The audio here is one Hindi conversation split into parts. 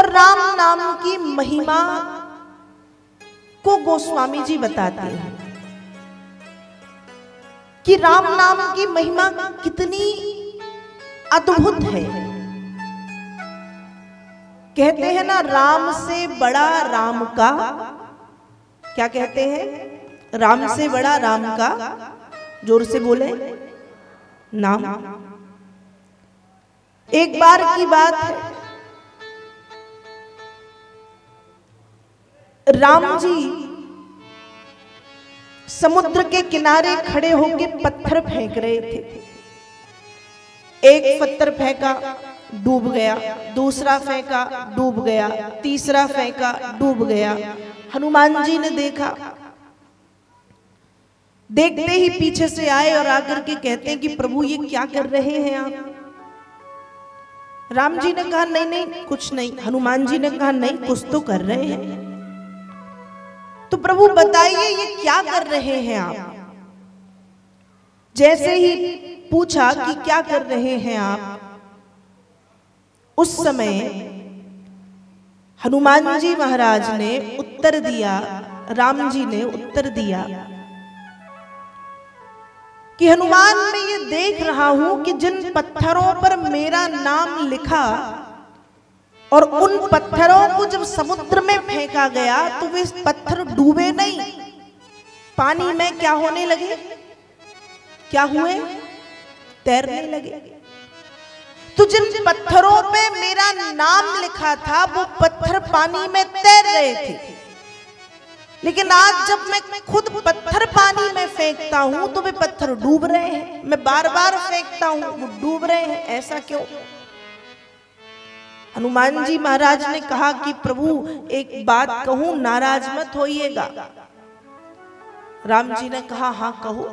और राम नाम की महिमा को गोस्वामी जी बताते हैं कि राम नाम की महिमा कितनी अद्भुत है। कहते हैं ना, राम से बड़ा राम का, क्या कहते हैं, राम से बड़ा राम का, जोर से बोले, नाम। एक बार की बात है, राम जी समुद्र के किनारे खड़े होकर पत्थर फेंक रहे थे। एक पत्थर फेंका, डूब गया, दूसरा फेंका, डूब गया, तीसरा फेंका, डूब गया। हनुमान जी ने देखा, देखते ही पीछे से आए और आकर के कहते हैं कि प्रभु ये क्या कर रहे हैं आप? राम जी ने कहा नहीं नहीं कुछ नहीं। हनुमान जी ने कहा नहीं कुछ तो कर रहे हैं। तो प्रभु बताइए ये क्या कर रहे हैं आप? जैसे ही पूछा कि क्या कर रहे हैं आप, उस समय हनुमान जी महाराज ने उत्तर दिया, राम जी ने उत्तर दिया कि हनुमान मैं ये देख रहा हूं कि जिन पत्थरों पर मेरा नाम लिखा और उन पत्थरों को जब समुद्र में फेंका गया तो वे पत्थर डूबे नहीं, पानी में क्या होने लगे, क्या हुए, तैरने लगे। तो जिन पत्थरों पे मेरा नाम लिखा था वो पत्थर पानी में तैर रहे थे, लेकिन आज जब मैं खुद पत्थर पानी में फेंकता हूं तो वे पत्थर डूब रहे हैं। मैं बार बार फेंकता हूं वो डूब रहे हैं, ऐसा क्यों? हनुमान जी महाराज ने कहा कि प्रभु एक बात कहूं, नाराज मत होइएगा। राम जी ने कहा हाँ कहो।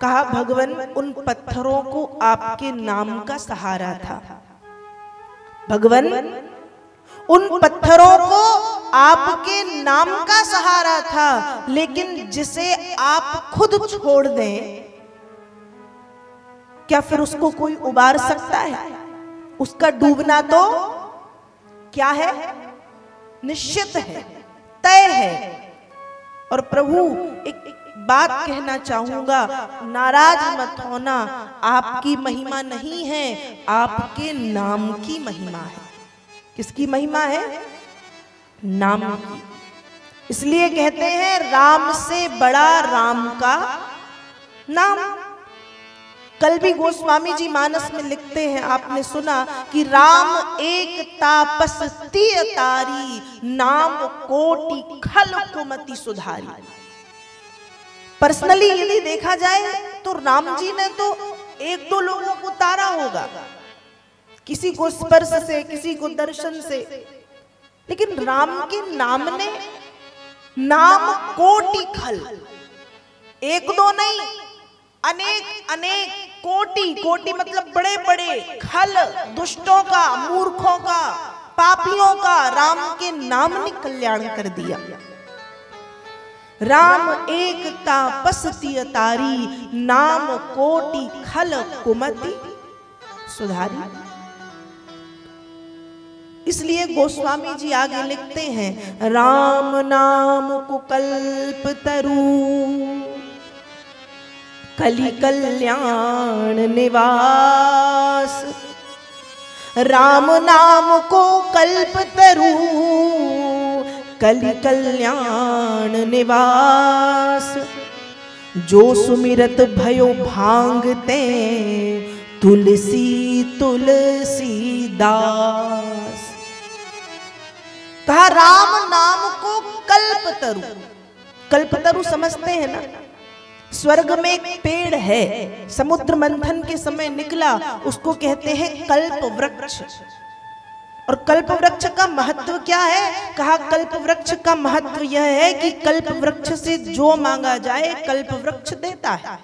कहा भगवान उन पत्थरों को आपके नाम का सहारा था। भगवान उन पत्थरों को आपके नाम का सहारा था, लेकिन जिसे आप खुद छोड़ दें क्या फिर उसको कोई उबार सकता है? उसका डूबना तो क्या है, निश्चित है, तय है। और प्रभु एक बात कहना चाहूंगा, नाराज मत होना, आपकी महिमा नहीं है, आपके नाम की महिमा है। किसकी महिमा है? नाम की। इसलिए कहते हैं राम से बड़ा राम का नाम। कल भी गोस्वामी जी मानस में लिखते हैं, आपने सुना कि राम एक तापस तिय तारी, नाम कोटि खल कुमति सुधारी। पर्सनली यदि देखा जाए तो राम जी ने तो एक दो लोगों को तारा होगा, किसी को स्पर्श से, किसी को दर्शन से, लेकिन राम के नाम ने नाम कोटि खल, एक दो नहीं, अनेक अनेक, कोटि, कोटि मतलब बड़े बड़े, खल दुष्टों का, मूर्खों का, पापियों का राम के नाम ने कल्याण कर दिया। राम एक तापस तिय तारी, नाम कोटि खल कुमति सुधारी। इसलिए गोस्वामी जी आगे लिखते हैं, राम नाम को कल्प तरु, कलि कल्याण निवास। राम नाम को कल्प तरु, कलि कल्याण निवास। जो सुमिरत भयो भांगते, तुलसी तुलसी दास। कहा राम नाम को कल्पतरु। कल्पतरु समझते हैं ना, स्वर्ग में एक पेड़ है, समुद्र मंथन के समय निकला, उसको कहते हैं कल्प वृक्ष। और कल्प वृक्ष का महत्व क्या है? कहा कल्प वृक्ष का महत्व यह है कि कल्प वृक्ष से जो मांगा जाए कल्प वृक्ष देता है।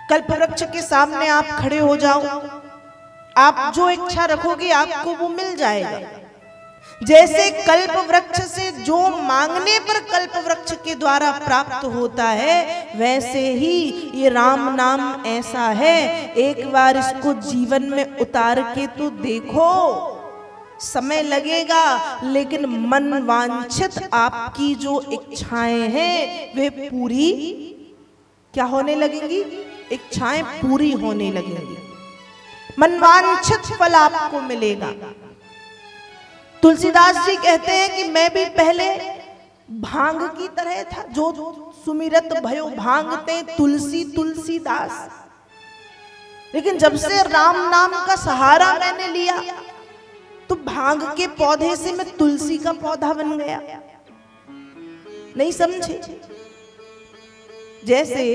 कल्प वृक्ष के सामने आप खड़े हो जाओ, आप जो इच्छा रखोगे आपको वो मिल जाएगा। जैसे कल्प वृक्ष से जो मांगने पर कल्प वृक्ष के द्वारा प्राप्त होता है, वैसे ही ये राम नाम ऐसा है, एक बार इसको जीवन में उतार के तो देखो, समय लगेगा, लेकिन मन वांछित आपकी जो इच्छाएं हैं वे पूरी क्या होने लगेंगी? इच्छाएं पूरी होने लगेंगी, मनवांछित फल आपको मिलेगा। तुलसीदास जी कहते हैं कि मैं भी पहले भांग की तरह था, जो सुमिरत भयो भांगते तुलसी तुलसीदास, लेकिन जब से राम नाम का सहारा मैंने लिया तो भांग के पौधे से मैं तुलसी का पौधा बन गया। नहीं समझे? जैसे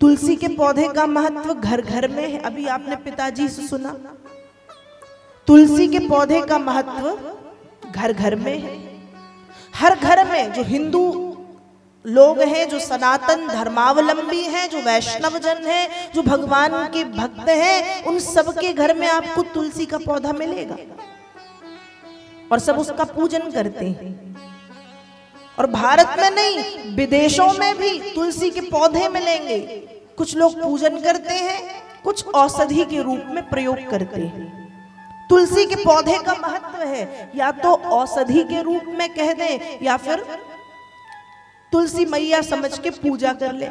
तुलसी के पौधे का महत्व घर घर में है, अभी आपने पिताजी से सुना, तुलसी के पौधे का महत्व घर घर में है। हर घर में जो हिंदू लोग हैं, जो सनातन धर्मावलंबी हैं, जो वैष्णव जन हैं, जो भगवान के भक्त हैं, उन सबके घर में आपको तुलसी का पौधा मिलेगा और सब उसका पूजन करते हैं। और भारत में नहीं, विदेशों में भी तुलसी के पौधे मिलेंगे। कुछ लोग पूजन करते हैं, कुछ औषधि के रूप में प्रयोग करते हैं। तुलसी के पौधे का महत्व है, या तो औषधि के रूप में कह दें या फिर तुलसी मैया समझ के पूजा कर ले।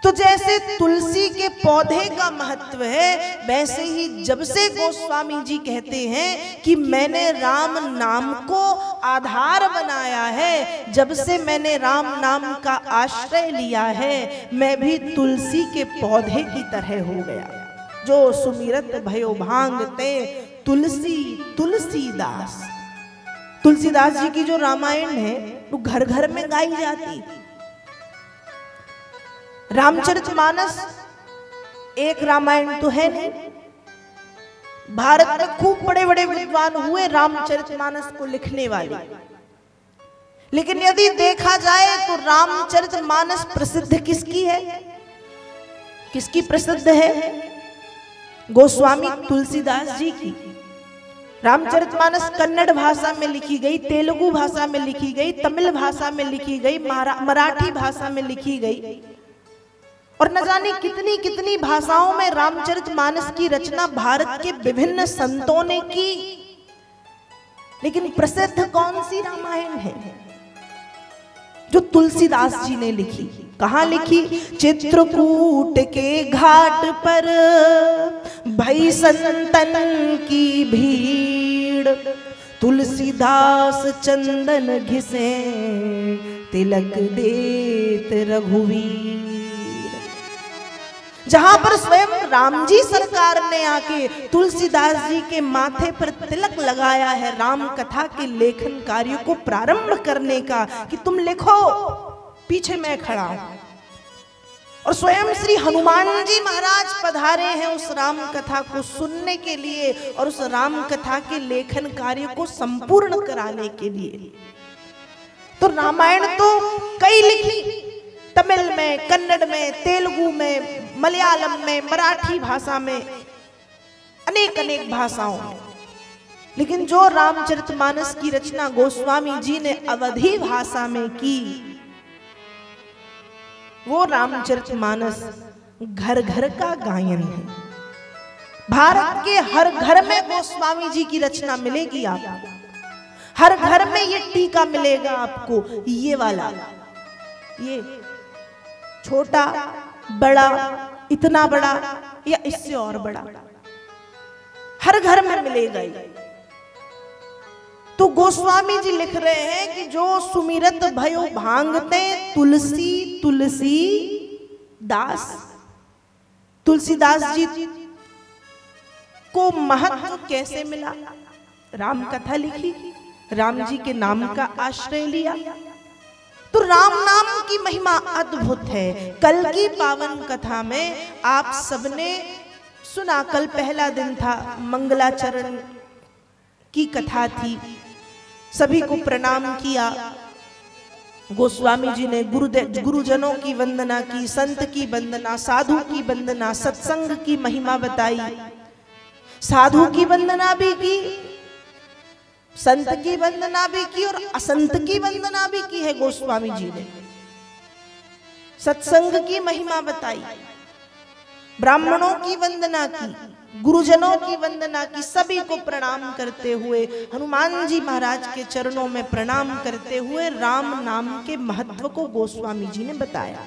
तो जैसे तुलसी के पौधे का महत्व है, वैसे ही जब से गोस्वामी जी कहते हैं कि मैंने राम नाम को आधार बनाया है, जब से मैंने राम नाम का आश्रय लिया है, मैं भी तुलसी के पौधे की तरह हो गया। जो सुमिरत भयो भांगते तुलसी तुलसीदास। तुलसीदास जी की जो रामायण है वो घर घर में गाई जाती। रामचरितमानस एक रामायण तो है नहीं, भारत में खूब बड़े बड़े विद्वान हुए रामचरितमानस को लिखने वाले, लेकिन यदि देखा जाए तो रामचरितमानस प्रसिद्ध किसकी है? किसकी प्रसिद्ध है? गोस्वामी तुलसीदास जी की। रामचरितमानस कन्नड़ भाषा में लिखी गई, तेलुगु भाषा में लिखी गई, तमिल भाषा में लिखी गई, मराठी भाषा में लिखी गई, और न जाने कितनी कितनी भाषाओं में रामचरितमानस की रचना भारत के विभिन्न संतों ने की। लेकिन प्रसिद्ध कौन सी रामायण है? जो तुलसीदास जी ने लिखी। कहाँ लिखी? चित्रकूट के घाट पर भई संतन की भीड़, तुलसीदास चंदन घिसे तिलक देत रघुवीर। जहां पर स्वयं राम जी सरकार ने आके तुलसीदास जी के माथे पर तिलक लगाया है राम कथा के लेखन कार्य को प्रारंभ करने का, कि तुम लिखो, पीछे मैं खड़ा हूं। और स्वयं श्री हनुमान जी महाराज पधारे हैं उस राम कथा को सुनने के लिए और उस राम कथा के लेखन कार्य को संपूर्ण कराने के लिए। तो रामायण तो कई लिखी, तमिल में, कन्नड़ में, तेलुगु में, मलयालम में, मराठी भाषा में, अनेक अनेक भाषाओं में। लेकिन जो रामचरितमानस की रचना गोस्वामी जी ने अवधी भाषा में की, वो रामचरितमानस घर घर का गायन है। भारत के हर घर में गोस्वामी जी की रचना मिलेगी आपको, हर घर में ये टीका मिलेगा आपको, ये वाला, ये छोटा, बड़ा, इतना बड़ा या इससे और बड़ा, हर घर में मिलेगा ये। तो गोस्वामी जी लिख रहे हैं कि जो सुमिरत भयो भांगते तुलसी तुलसी दास। तुलसीदास जी को महत्व कैसे मिला? राम कथा लिखी, राम जी के नाम का आश्रय लिया, तो राम नाम की महिमा अद्भुत है। कल की पावन कथा में आप सबने सुना, कल पहला दिन था, मंगलाचरण की कथा थी, सभी को प्रणाम किया। गोस्वामी जी ने गुरुजनों की वंदना की, संत की वंदना, साधु की वंदना, सत्संग की महिमा बताई, साधु की वंदना भी की, संत की वंदना भी की और असंत की वंदना भी की है गोस्वामी जी ने। सत्संग की महिमा बताई, ब्राह्मणों की वंदना की, गुरुजनों की वंदना की, सभी को प्रणाम करते हुए, हनुमान जी महाराज के चरणों में प्रणाम करते हुए राम नाम के महत्व को गोस्वामी जी ने बताया।